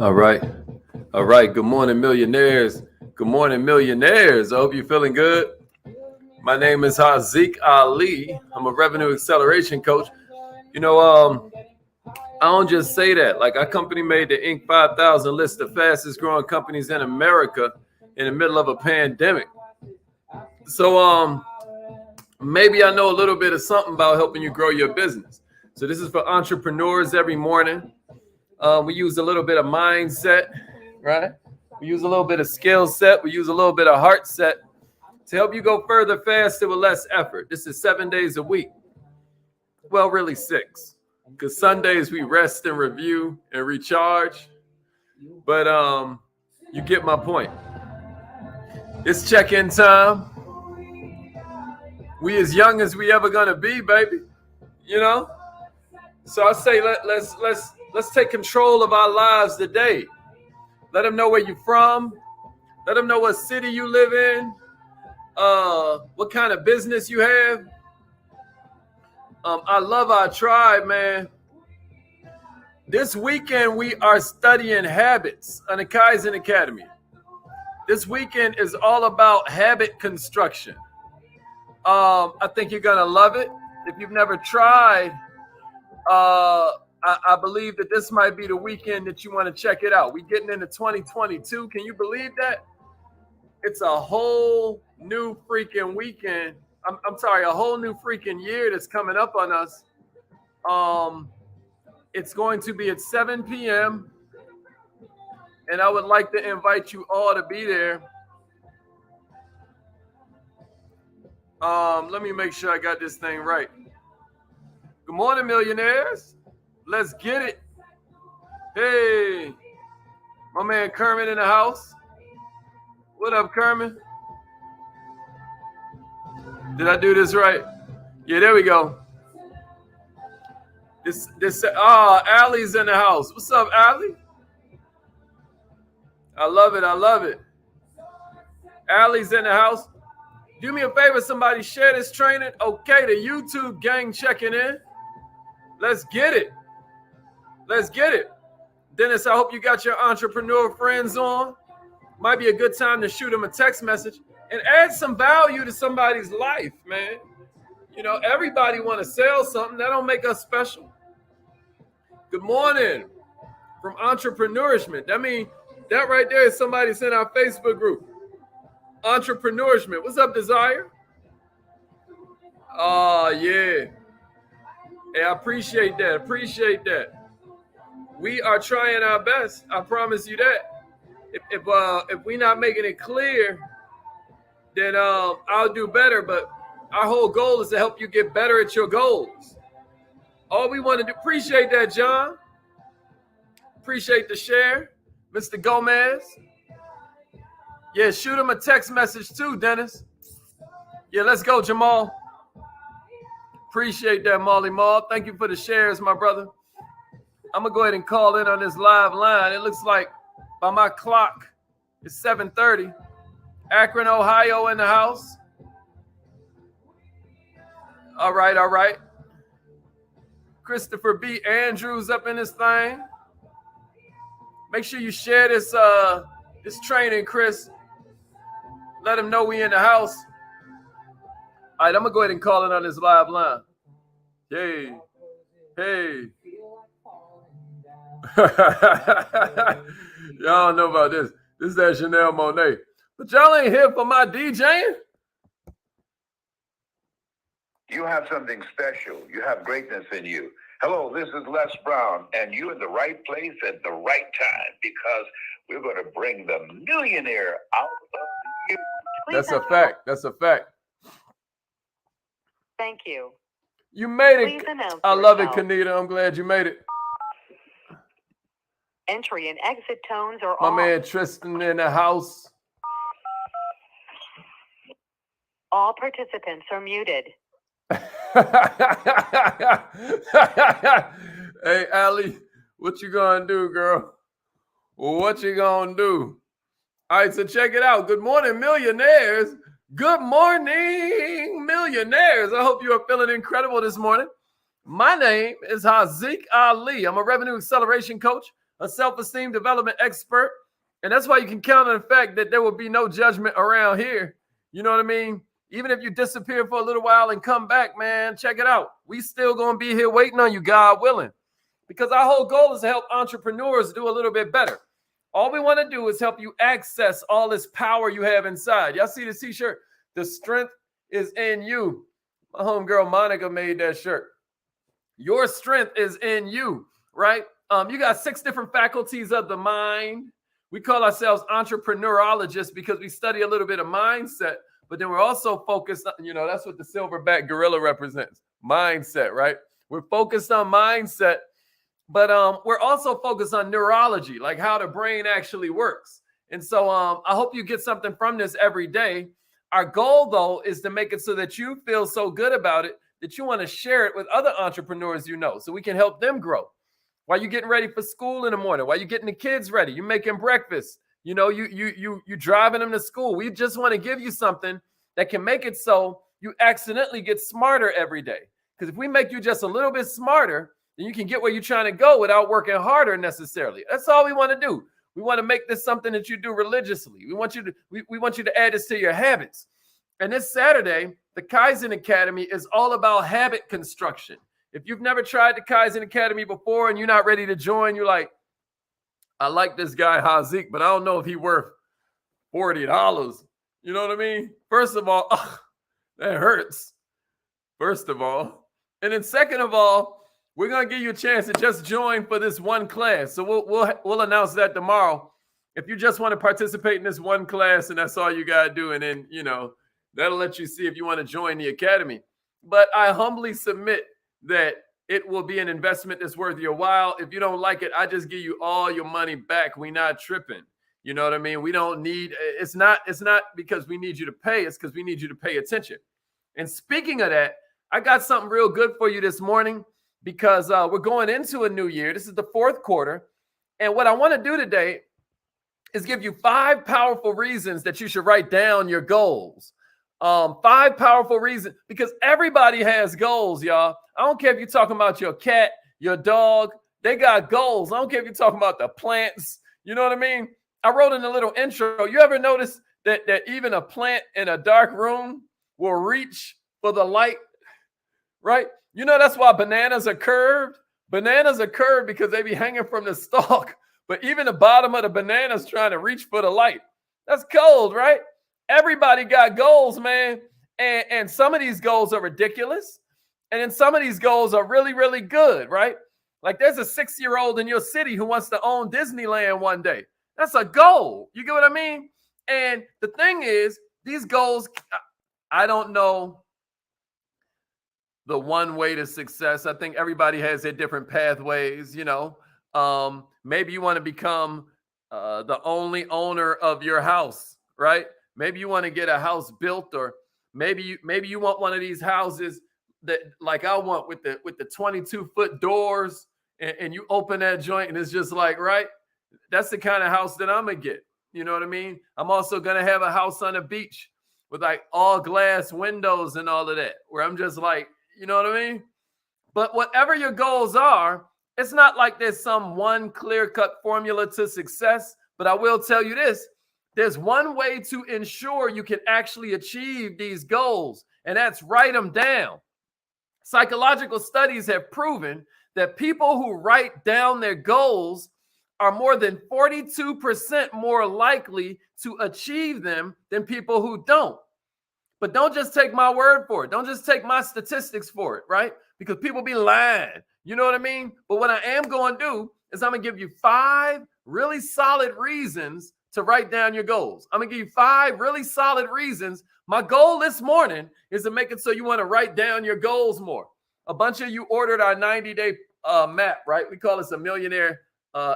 All right. All right. Good morning, millionaires. Good morning, millionaires. I hope you're feeling good. My name is Haziq Ali. I'm a revenue acceleration coach. I don't just say that. Like, our company made the Inc. 5000 list of fastest growing companies in America in the middle of a pandemic. So, maybe I know a little bit of something about helping you grow your business. So this is for entrepreneurs every morning. We use a little bit of mindset, right? We use a little bit of skill set. We use a little bit of heart set to help you go further, faster, with less effort. This is 7 days a week. Well, really 6, because Sundays we rest and review and recharge. But you get my point. It's check-in time. We as young as we ever gonna be, baby. You know. So I say let's take control of our lives today. Let them know where you're from. Let them know what city you live in. What kind of business you have. I love our tribe, man. This weekend we are studying habits on the Kaizen Academy. This weekend is all about habit construction. I think you're gonna love it. If you've never tried, I believe that this might be the weekend that you want to check it out. We're getting into 2022. Can you believe that? It's a whole new freaking weekend. I'm sorry, a whole new freaking year that's coming up on us. It's going to be at 7 p.m. And I would like to invite you all to be there. Let me make sure I got this thing right. Good morning, millionaires. Let's get it. Hey, my man Kermit in the house. What up, Kermit? Did I do this right? Yeah, there we go. Allie's in the house. What's up, Allie? I love it. I love it. Allie's in the house. Do me a favor, somebody share this training. Okay, the YouTube gang checking in. Let's get it. Let's get it. Dennis, I hope you got your entrepreneur friends on. Might be a good time to shoot them a text message and add some value to somebody's life, man. You know, everybody want to sell something. That don't make us special. Good morning from Entrepreneurishment. I mean, that right there is somebody that's in our Facebook group. Entrepreneurishment. What's up, Desire? Oh, yeah. Hey, I appreciate that. Appreciate that. We are trying our best. I promise you that. If we're not making it clear, then I'll do better. But our whole goal is to help you get better at your goals. All we want to do. Appreciate that, John. Appreciate the share, Mr. Gomez. Yeah, shoot him a text message too, Dennis. Yeah, let's go, Jamal. Appreciate that, Molly Mall. Thank you for the shares, my brother. I'm going to go ahead and call in on this live line. It looks like by my clock, it's 7:30. Akron, Ohio in the house. All right, all right. Christopher B. Andrews up in this thing. Make sure you share this training, Chris. Let them know we in the house. All right, I'm going to go ahead and call in on this live line. Hey, hey. Y'all don't know about this. This is that Chanel Monet. But y'all ain't here for my DJing. You have something special. You have greatness in you. Hello, this is Les Brown, and you're in the right place at the right time because we're going to bring the millionaire out of you. That's a fact. That's a fact. Thank you. You made it. I love it, Kanita. I'm glad you made it. Entry and exit tones are My off. man Tristan in the house. All participants are muted. Hey, Allie, what you gonna do, girl? What you gonna do? All right, so check it out. Good morning, millionaires. Good morning, millionaires. I hope you are feeling incredible this morning. My name is Haziq Ali. I'm a revenue acceleration coach, a self-esteem development expert. And that's why you can count on the fact that there will be no judgment around here. You know what I mean? Even if you disappear for a little while and come back, man, check it out. We still going to be here waiting on you, God willing. Because our whole goal is to help entrepreneurs do a little bit better. All we want to do is help you access all this power you have inside. Y'all see the t-shirt? The strength is in you. My homegirl Monica made that shirt. Your strength is in you, right? You got 6 different faculties of the mind. We call ourselves entrepreneurologists because we study a little bit of mindset, but then we're also focused on, that's what the silverback gorilla represents, mindset, right? We're focused on mindset, but we're also focused on neurology, like how the brain actually works. And so I hope you get something from this every day. Our goal, though, is to make it so that you feel so good about it that you want to share it with other entrepreneurs so we can help them grow. While you're getting ready for school in the morning, while you're getting the kids ready, you're making breakfast, you driving them to school. We just want to give you something that can make it so you accidentally get smarter every day. Because if we make you just a little bit smarter, then you can get where you're trying to go without working harder necessarily. That's all we want to do. We want to make this something that you do religiously. We want you to add this to your habits. And this Saturday, the Kaizen Academy is all about habit construction. If you've never tried the Kaizen Academy before and you're not ready to join, you're like, I like this guy Hazik, but I don't know if he's worth $40. You know what I mean? First of all, that hurts. First of all. And then second of all, we're going to give you a chance to just join for this one class. So we'll announce that tomorrow. If you just want to participate in this one class and that's all you got to do, and then, that'll let you see if you want to join the academy. But I humbly submit that it will be an investment that's worth your while. If you don't like it, I just give you all your money back. We not tripping. You know what I mean? We don't need, it's not because we need you to pay. It's because we need you to pay attention. And speaking of that, I got something real good for you this morning because we're going into a new year. This is the 4th quarter. And what I want to do today is give you 5 powerful reasons that you should write down your goals. 5 powerful reasons, because everybody has goals, y'all. I don't care if you're talking about your cat, your dog, they got goals. I don't care if you're talking about the plants. You know what I mean? I wrote in a little intro. You ever notice that even a plant in a dark room will reach for the light, right? That's why bananas are curved. Bananas are curved because they be hanging from the stalk, but even the bottom of the banana is trying to reach for the light. That's cold, right? Everybody got goals, man. And some of these goals are ridiculous. And then some of these goals are really, really good, right? Like there's a 6-year-old in your city who wants to own Disneyland one day. That's a goal. You get what I mean? And the thing is, these goals, I don't know the one way to success. I think everybody has their different pathways, Maybe you want to become the only owner of your house, right? Maybe you want to get a house built, or maybe you want one of these houses that like I want with the 22-foot doors, and you open that joint and it's just like, right? That's the kind of house that I'm going to get. You know what I mean? I'm also going to have a house on the beach with like all glass windows and all of that, where I'm just like, you know what I mean? But whatever your goals are, it's not like there's some one clear-cut formula to success. But I will tell you this. There's one way to ensure you can actually achieve these goals, and that's write them down. Psychological studies have proven that people who write down their goals are more than 42% more likely to achieve them than people who don't. But don't just take my word for it. Don't just take my statistics for it, right? Because people be lying. You know what I mean? But what I am going to do is I'm going to give you 5 really solid reasons to write down your goals. I'm going to give you 5 really solid reasons. My goal this morning is to make it so you want to write down your goals more. A bunch of you ordered our 90-day map, right? We call this a millionaire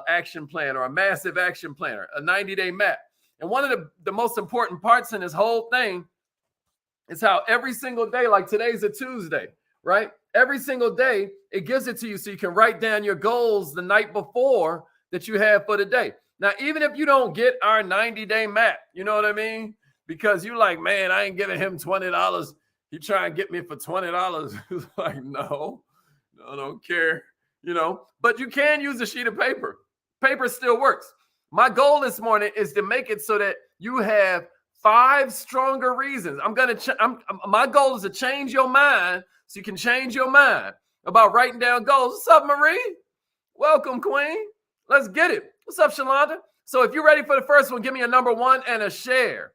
action plan, or a massive action planner, a 90-day map. And one of the most important parts in this whole thing is how every single day, like today's a Tuesday, right? Every single day, it gives it to you so you can write down your goals the night before that you have for the day. Now, even if you don't get our 90-day map, you know what I mean? Because you're like, man, I ain't giving him $20. He trying to get me for $20. It's like, no, I don't care, But you can use a sheet of paper. Paper still works. My goal this morning is to make it so that you have 5 stronger reasons. My goal is to change your mind so you can change your mind about writing down goals. What's up, Marie? Welcome, Queen. Let's get it. What's up, Shalonda? So if you're ready for the first one, give me a number 1 and a share.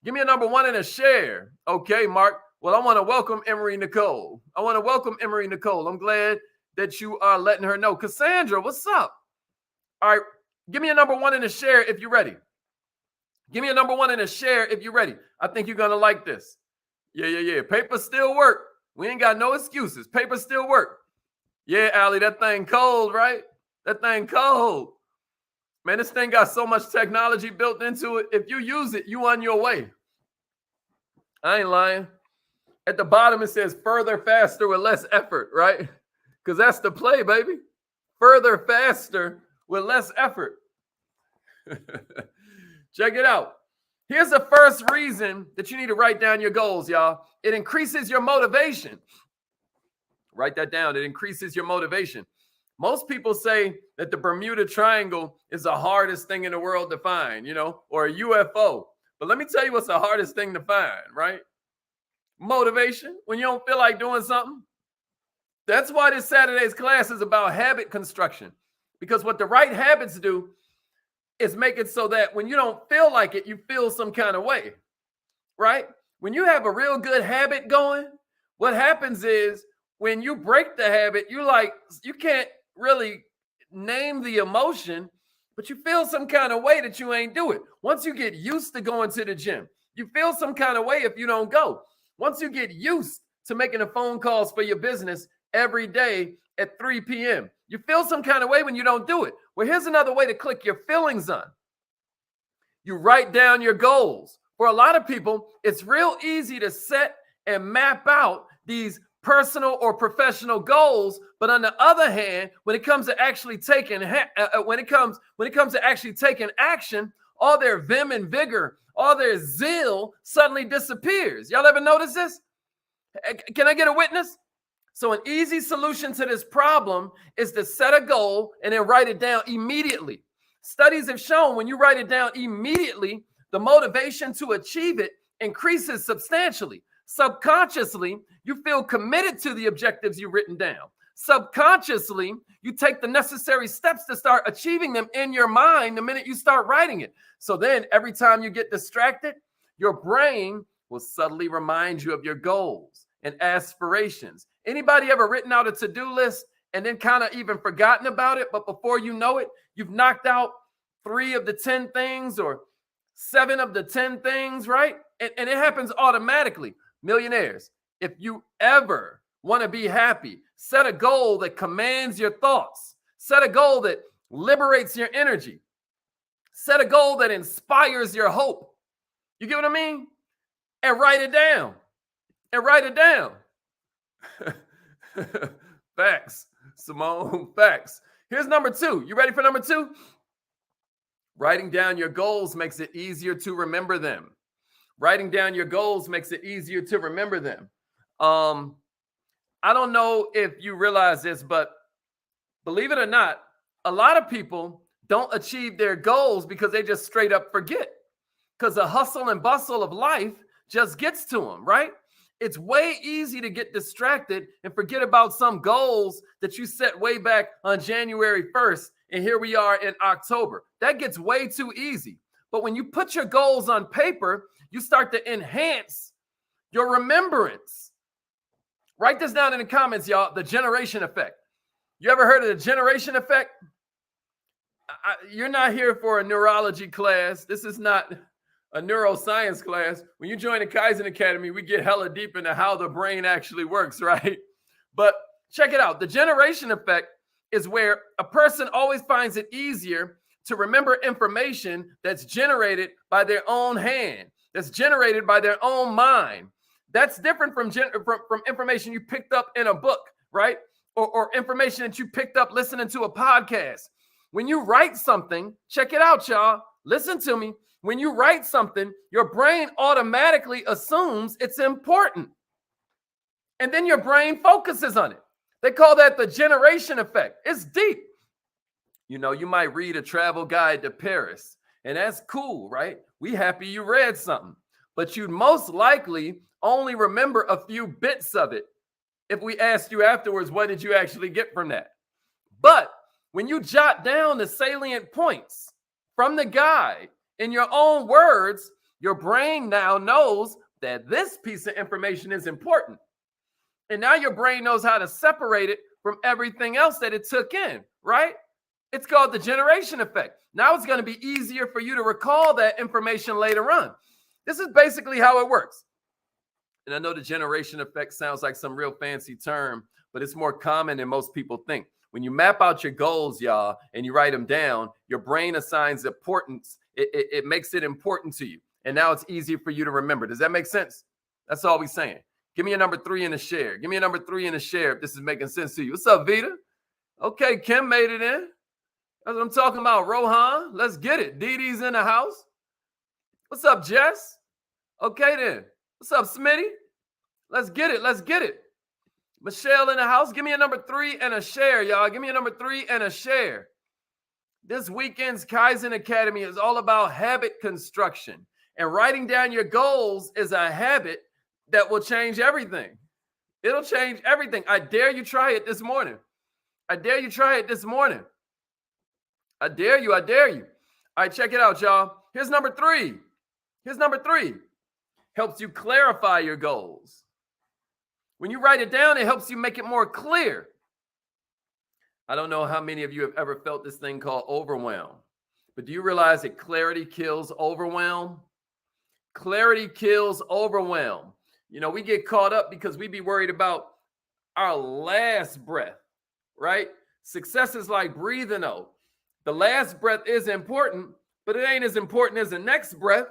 Give me a number 1 and a share. Okay, Mark. Well, I want to welcome Emery Nicole. I'm glad that you are letting her know. Cassandra, what's up? All right. Give me a number 1 and a share if you're ready. Give me a number 1 and a share if you're ready. I think you're going to like this. Yeah. Paper still work. We ain't got no excuses. Paper still work. Yeah, Allie, that thing cold, right? That thing cold. Man, this thing got so much technology built into it. If you use it, you on your way. I ain't lying. At the bottom, it says further, faster, with less effort, right? Because that's the play, baby. Further, faster, with less effort. Check it out. Here's the first reason that you need to write down your goals, y'all. It increases your motivation. Write that down. It increases your motivation. Most people say that the Bermuda Triangle is the hardest thing in the world to find, or a UFO. But let me tell you what's the hardest thing to find, right? Motivation. When you don't feel like doing something. That's why this Saturday's class is about habit construction. Because what the right habits do is make it so that when you don't feel like it, you feel some kind of way, right? When you have a real good habit going, what happens is when you break the habit, you can't really name the emotion, but you feel some kind of way that you ain't do it. Once you get used to going to the gym, you feel some kind of way if you don't go. Once you get used to making the phone calls for your business every day at 3 p.m., you feel some kind of way when you don't do it. Well, here's another way to click your feelings on. You write down your goals. For a lot of people, it's real easy to set and map out these personal or professional goals, but on the other hand, when it comes to actually taking action, all their vim and vigor, all their zeal suddenly disappears. Y'all ever notice this? Can I get a witness? So an easy solution to this problem is to set a goal and then write it down immediately. Studies have shown when you write it down immediately, the motivation to achieve it increases substantially. Subconsciously, you feel committed to the objectives you've written down. Subconsciously, you take the necessary steps to start achieving them in your mind the minute you start writing it. So then every time you get distracted, your brain will subtly remind you of your goals and aspirations. Anybody ever written out a to-do list and then kind of even forgotten about it, but before you know it, you've knocked out 3 of the 10 things or 7 of the 10 things, right? And it happens automatically. Millionaires, if you ever want to be happy, set a goal that commands your thoughts. Set a goal that liberates your energy. Set a goal that inspires your hope. You get what I mean? And write it down. Facts, Simone, facts. Here's number 2. You ready for number 2? Writing down your goals makes it easier to remember them. Writing down your goals makes it easier to remember them. I don't know if you realize this, but believe it or not, a lot of people don't achieve their goals because they just straight up forget. Because the hustle and bustle of life just gets to them, right? It's way easy to get distracted and forget about some goals that you set way back on January 1st. And here we are in October. That gets way too easy. But when you put your goals on paper, you start to enhance your remembrance. Write this down in the comments, y'all. The generation effect. You ever heard of the generation effect? You're not here for a neurology class. This is not a neuroscience class. When you join the Kaizen Academy, we get hella deep into how the brain actually works, right? But check it out. The generation effect is where a person always finds it easier to remember information that's generated by their own hand, that's generated by their own mind. That's different from information you picked up in a book, right? Or information that you picked up listening to a podcast. When you write something, check it out, y'all. Listen to me. When you write something, your brain automatically assumes it's important. And then your brain focuses on it. They call that the generation effect. It's deep. You know, you might read a travel guide to Paris, and that's cool, right? We happy you read something, but you'd most likely only remember a few bits of it if we asked you afterwards, what did you actually get from that? But when you jot down the salient points from the guide in your own words, your brain now knows that this piece of information is important. And now your brain knows how to separate it from everything else that it took in, right? It's called the generation effect. Now it's going to be easier for you to recall that information later on. This is basically how it works. And I know the generation effect sounds like some real fancy term, but it's more common than most people think. When you map out your goals, y'all, and you write them down, your brain assigns importance. It makes it important to you. And now it's easier for you to remember. Does that make sense? That's all we're saying. Give me a number 3 in the share. Give me a number 3 in the share if this is making sense to you. What's up, Vita? Okay, Kim made it in. That's what I'm talking about. Rohan, let's get it. Dee Dee's in the house. What's up, Jess? Okay, then. What's up, Smitty? Let's get it. Let's get it. Michelle in the house. Give me a number 3 and a share, y'all. Give me a number 3 and a share. This weekend's Kaizen Academy is all about habit construction. And writing down your goals is a habit that will change everything. It'll change everything. I dare you try it this morning. I dare you try it this morning. I dare you. I dare you. All right, check it out, y'all. Here's number 3. Here's number 3. Helps you clarify your goals. When you write it down, it helps you make it more clear. I don't know how many of you have ever felt this thing called overwhelm, but do you realize that clarity kills overwhelm? Clarity kills overwhelm. You know, we get caught up because we be worried about our last breath, right? Success is like breathing out. The last breath is important, but it ain't as important as the next breath.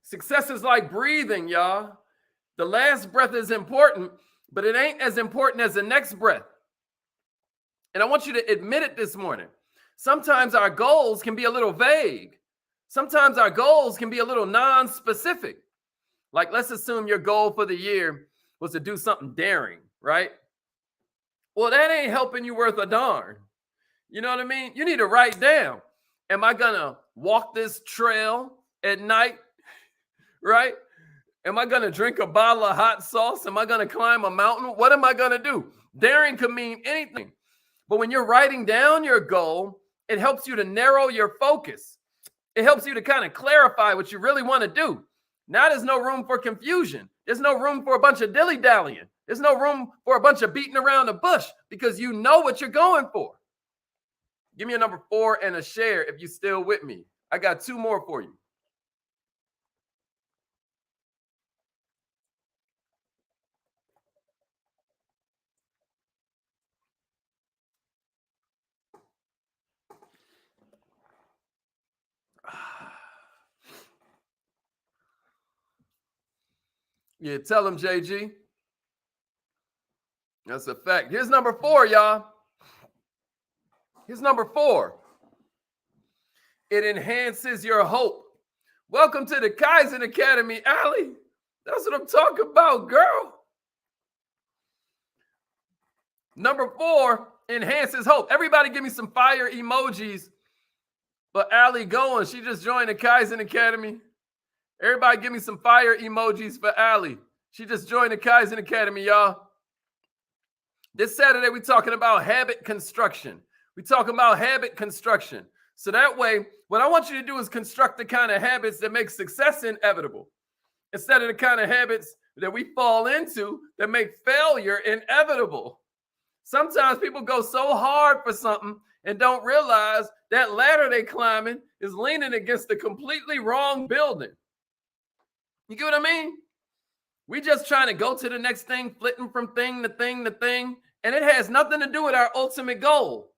Success is like breathing, y'all. The last breath is important, but it ain't as important as the next breath. And I want you to admit it this morning. Sometimes our goals can be a little vague. Sometimes our goals can be a little non-specific. Like, let's assume your goal for the year was to do something daring, right? Well, that ain't helping you worth a darn. You know what I mean? You need to write down, am I going to walk this trail at night? Right? Am I going to drink a bottle of hot sauce? Am I going to climb a mountain? What am I going to do? Daring could mean anything. But when you're writing down your goal, it helps you to narrow your focus. It helps you to kind of clarify what you really want to do. Now there's no room for confusion. There's no room for a bunch of dilly-dallying. There's no room for a bunch of beating around the bush because you know what you're going for. Give me a number 4 and a share if you're still with me. I got 2 more for you. Yeah, tell them, JG. That's a fact. Here's number 4, y'all. Here's number 4. It enhances your hope. Welcome to the Kaizen Academy, Allie. That's what I'm talking about, girl. Number 4 enhances hope. Everybody give me some fire emojis for Allie going. She just joined the Kaizen Academy. Everybody give me some fire emojis for Allie. She just joined the Kaizen Academy, y'all. This Saturday, we're talking about habit construction. We're talking about habit construction. So that way, what I want you to do is construct the kind of habits that make success inevitable instead of the kind of habits that we fall into that make failure inevitable. Sometimes people go so hard for something and don't realize that ladder they climbing is leaning against the completely wrong building. You get what I mean? We just trying to go to the next thing, flitting from thing to thing to thing, and it has nothing to do with our ultimate goal.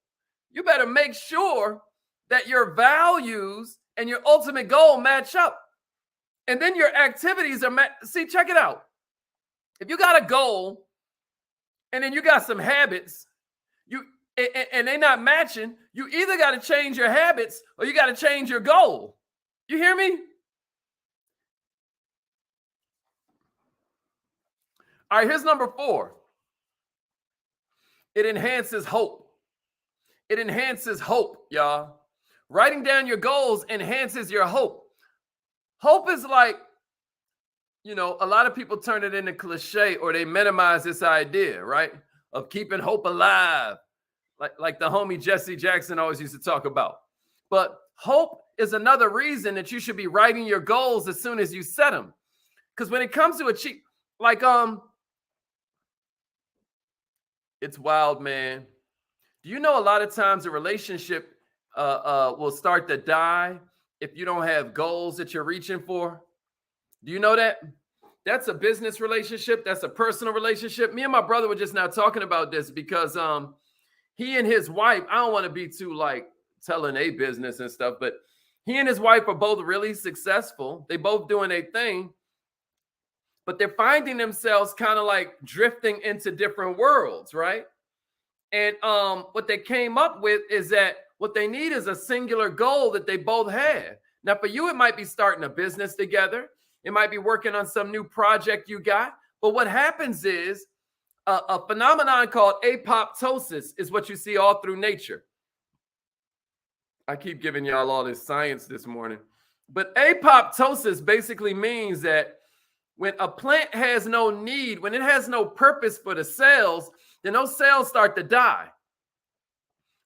You better make sure that your values and your ultimate goal match up. And then your activities are see, check it out. If you got a goal and then you got some habits, and they're not matching, you either got to change your habits or you got to change your goal. You hear me? All right, here's number 4. It enhances hope. It enhances hope, y'all. Writing down your goals enhances your hope. Hope is like, you know, a lot of people turn it into cliche or they minimize this idea, right? Of keeping hope alive, like the homie Jesse Jackson always used to talk about. But hope is another reason that you should be writing your goals as soon as you set them. Because when it comes to achieve, like, it's wild, man. Do you know a lot of times a relationship will start to die if you don't have goals that you're reaching for? Do you know that? That's a business relationship. That's a personal relationship. Me and my brother were just now talking about this because he and his wife, I don't want to be too like telling a business and stuff, but he and his wife are both really successful. They both doing a thing, but they're finding themselves kind of like drifting into different worlds, right? And what they came up with is that what they need is a singular goal that they both have. Now, for you, it might be starting a business together. It might be working on some new project you got. But what happens is a phenomenon called apoptosis is what you see all through nature. I keep giving y'all all this science this morning. But apoptosis basically means that when a plant has no need, when it has no purpose for the cells, then those cells start to die.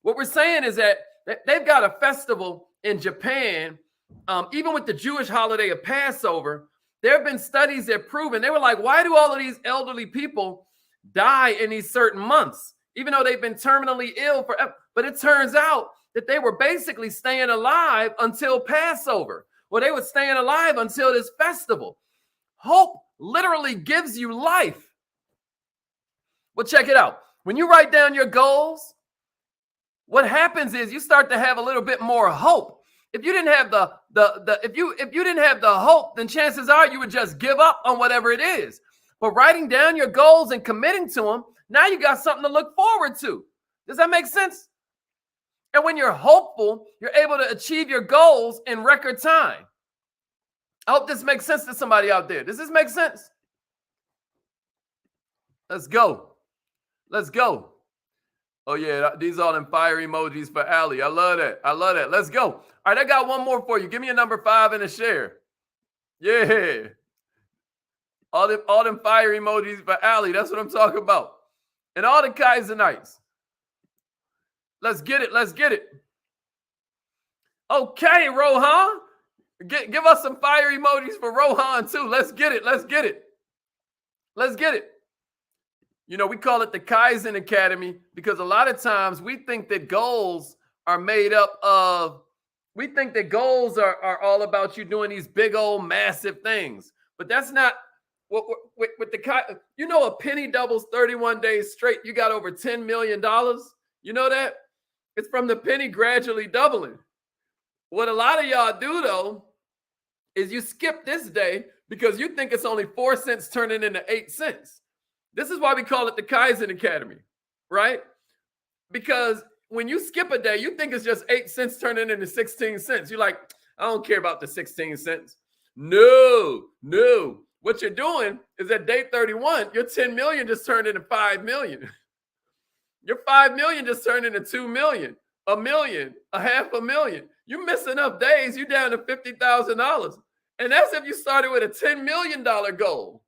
What we're saying is that they've got a festival in Japan, even with the Jewish holiday of Passover. There have been studies that prove, and they were like, why do all of these elderly people die in these certain months, even though they've been terminally ill forever? But it turns out that they were basically staying alive until Passover. Well, they were staying alive until this festival. Hope literally gives you life. Well, check it out. When you write down your goals, what happens is you start to have a little bit more hope. If you didn't have if you didn't have the hope, then chances are you would just give up on whatever it is. But writing down your goals and committing to them, now you got something to look forward to. Does that make sense? And when you're hopeful, you're able to achieve your goals in record time. I hope this makes sense to somebody out there. Does this make sense? Let's go. Let's go. Oh, yeah, these are all them fire emojis for Ali. I love that. I love that. Let's go. All right, I got one more for you. Give me a number 5 and a share. Yeah. All them fire emojis for Ali. That's what I'm talking about. And all the Kaiserites. Let's get it. Let's get it. Okay, Rohan. Give us some fire emojis for Rohan, too. Let's get it. Let's get it. Let's get it. You know, we call it the Kaizen Academy because a lot of times we think that goals are made up of, we think that goals are all about you doing these big old massive things. But that's not what with the, you know, a penny doubles 31 days straight. You got over $10 million. You know that? It's from the penny gradually doubling. What a lot of y'all do, though, is you skip this day because you think it's only 4 cents turning into 8 cents. This is why we call it the Kaizen Academy, right? Because when you skip a day, you think it's just 8 cents turning into 16 cents. You're like, I don't care about the 16 cents. No. What you're doing is at day 31, your 10 million just turned into 5 million. Your 5 million just turned into 2 million, a million, a $500,000. You miss enough days, you're down to $50,000. And that's if you started with a $10 million goal.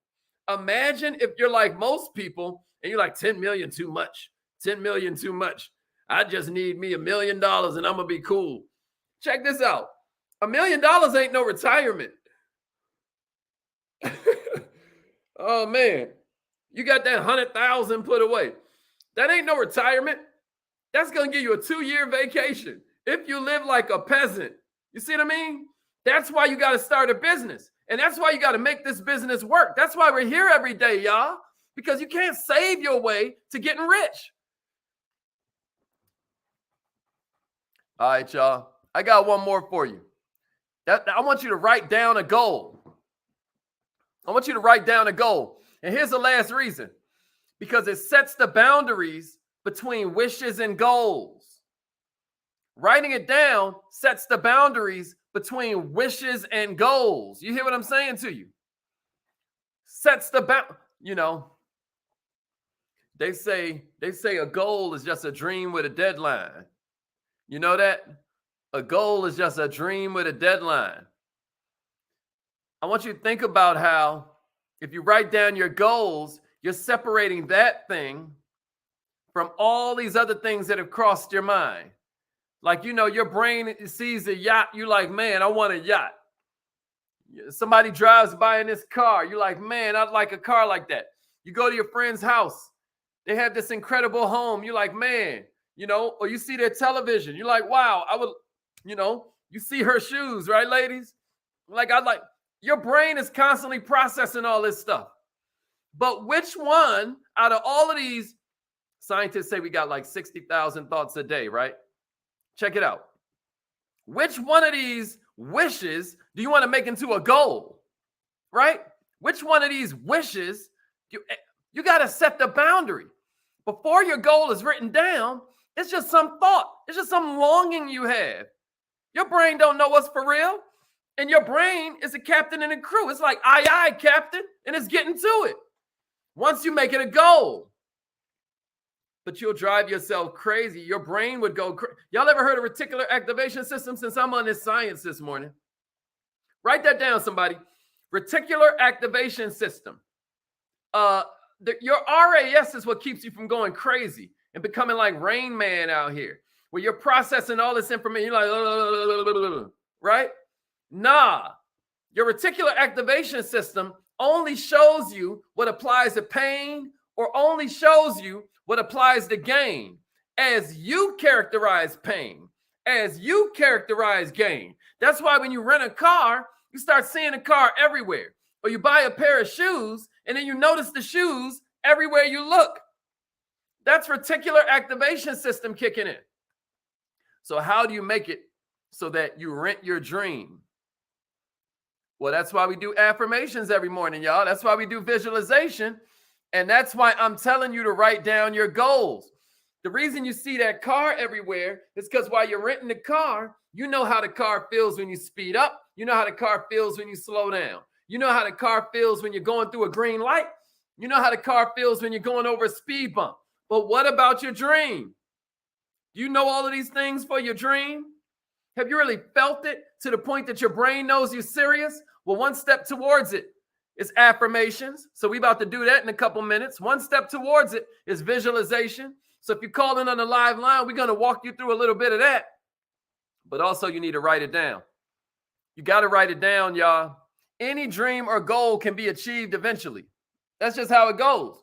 Imagine if you're like most people and you're like 10 million too much, 10 million too much. I just need me $1 million and I'm going to be cool. Check this out. $1 million ain't no retirement. Oh, man. You got that 100,000 put away. That ain't no retirement. That's going to give you a 2-year vacation if you live like a peasant. You see what I mean? That's why you got to start a business. And that's why you got to make this business work. That's why we're here every day, y'all, because you can't save your way to getting rich. All right, y'all. I got one more for you. I want you to write down a goal. I want you to write down a goal. And here's the last reason. Because it sets the boundaries between wishes and goals. Writing it down sets the boundaries between wishes and goals. You hear what I'm saying to you? Sets the bound. You know, They say a goal is just a dream with a deadline. You know that? A goal is just a dream with a deadline. I want you to think about how if you write down your goals, you're separating that thing from all these other things that have crossed your mind. Like, you know, your brain sees a yacht. You're like, man, I want a yacht. Somebody drives by in this car. You're like, man, I'd like a car like that. You go to your friend's house. They have this incredible home. You're like, man, you know, or you see their television. You're like, wow, I would, you know, you see her shoes, right, ladies? Like, your brain is constantly processing all this stuff. But which one out of all of these, scientists say we got like 60,000 thoughts a day, right? Check it out. Which one of these wishes do you want to make into a goal, right? Which one of these wishes, you got to set the boundary. Before your goal is written down, it's just some thought. It's just some longing you have. Your brain don't know what's for real. And your brain is a captain and a crew. It's like, aye, aye, captain. And it's getting to it. Once you make it a goal. But you'll drive yourself crazy. Your brain would go crazy. Y'all ever heard of reticular activation system? Since I'm on this science this morning. Write that down, somebody. Reticular activation system. Your RAS is what keeps you from going crazy and becoming like Rain Man out here, where you're processing all this information. You're like, right? Nah. Your reticular activation system only shows you what applies to pain or only shows you what applies to gain. As you characterize pain, as you characterize gain. That's why when you rent a car, you start seeing a car everywhere. Or you buy a pair of shoes and then you notice the shoes everywhere you look. That's reticular activation system kicking in. So how do you make it so that you rent your dream? Well, that's why we do affirmations every morning, y'all. That's why we do visualization. And that's why I'm telling you to write down your goals. The reason you see that car everywhere is because while you're renting the car, you know how the car feels when you speed up. You know how the car feels when you slow down. You know how the car feels when you're going through a green light. You know how the car feels when you're going over a speed bump. But what about your dream? Do you know all of these things for your dream? Have you really felt it to the point that your brain knows you're serious? Well, one step towards it is affirmations. So we're about to do that in a couple minutes. One step towards it is visualization. So if you're calling on the live line, we're going to walk you through a little bit of that. But also you need to write it down. You got to write it down, y'all. Any dream or goal can be achieved eventually. That's just how it goes.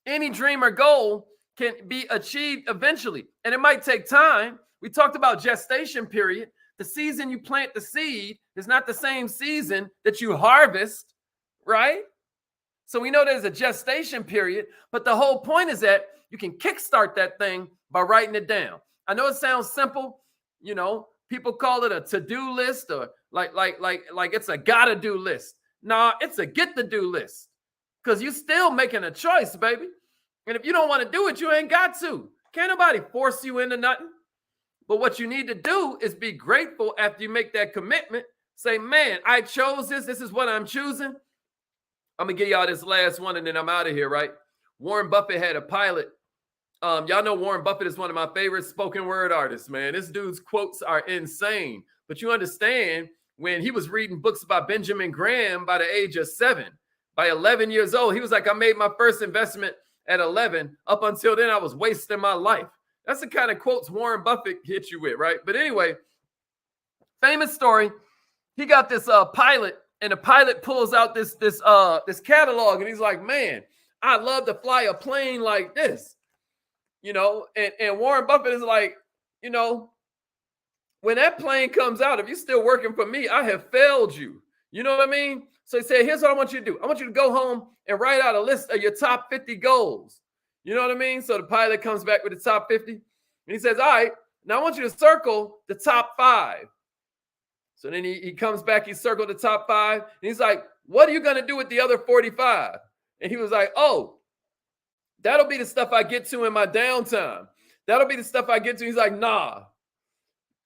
Any dream or goal can be achieved eventually. And it might take time. We talked about gestation period. The season you plant the seed is not the same season that you harvest, right? So we know there's a gestation period, but the whole point is that you can kickstart that thing by writing it down. I know it sounds simple. You know, people call it a to-do list or like it's a gotta-do list. Nah, it's a get-to-do list because you're still making a choice, baby. And if you don't want to do it, you ain't got to. Can't nobody force you into nothing. But what you need to do is be grateful after you make that commitment. Say, man, I chose this. This is what I'm choosing. I'm going to give y'all this last one and then I'm out of here, right? Warren Buffett had a pilot. Y'all know Warren Buffett is one of my favorite spoken word artists, man. This dude's quotes are insane. But you understand, when he was reading books about Benjamin Graham by the age of 7, by 11 years old, he was like, I made my first investment at 11. Up until then, I was wasting my life. That's the kind of quotes Warren Buffett hits you with, right? But anyway, famous story. He got this pilot, and the pilot pulls out this catalog, and he's like, man, I'd love to fly a plane like this. You know, and Warren Buffett is like, you know, when that plane comes out, if you're still working for me, I have failed you. You know what I mean? So he said, here's what I want you to do. I want you to go home and write out a list of your top 50 goals. You know what I mean? So the pilot comes back with the top 50 and he says, all right, now I want you to circle the top 5. So then he comes back, he circled the top 5 and he's like, what are you going to do with the other 45? And he was like, oh, that'll be the stuff I get to in my downtime. That'll be the stuff I get to. He's like, nah,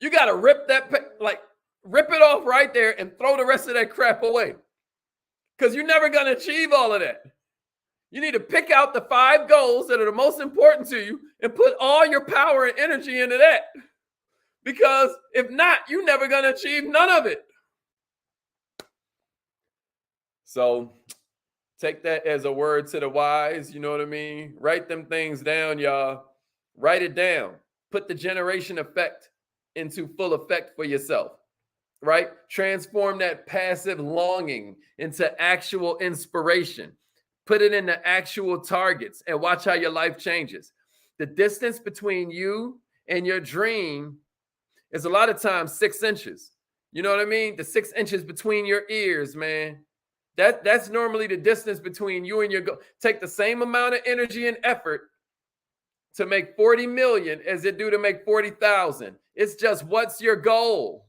you got to rip it off right there and throw the rest of that crap away. Because you're never going to achieve all of that. You need to pick out the 5 goals that are the most important to you and put all your power and energy into that. Because if not, you're never going to achieve none of it. So take that as a word to the wise. You know what I mean? Write them things down, y'all. Write it down. Put the generation effect into full effect for yourself, right? Transform that passive longing into actual inspiration. Put it into actual targets and watch how your life changes. The distance between you and your dream is a lot of times 6 inches. You know what I mean? The 6 inches between your ears, man. That's normally the distance between you and your goal. Take the same amount of energy and effort to make 40 million as it do to make 40,000. It's just, what's your goal?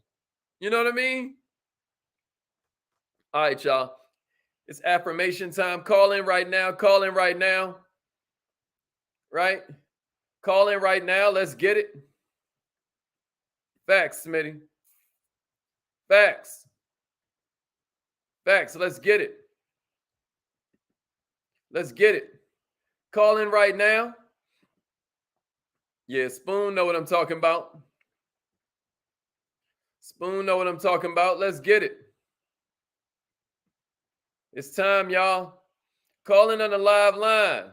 You know what I mean? All right, y'all. It's affirmation time. Call in right now. Call in right now. Right? Call in right now. Let's get it. Facts, Smitty. Facts. Facts. Let's get it. Let's get it. Call in right now. Yeah, Spoon know what I'm talking about. Spoon know what I'm talking about. Let's get it. It's time, y'all. Call in on the live line.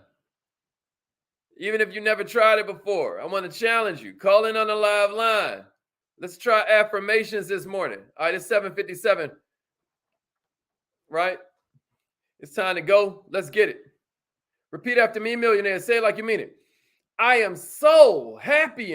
Even if you never tried it before, I want to challenge you. Call in on the live line. Let's try affirmations this morning. All right, it's 7:57. Right? It's time to go. Let's get it. Repeat after me, millionaire. Say it like you mean it. I am so happy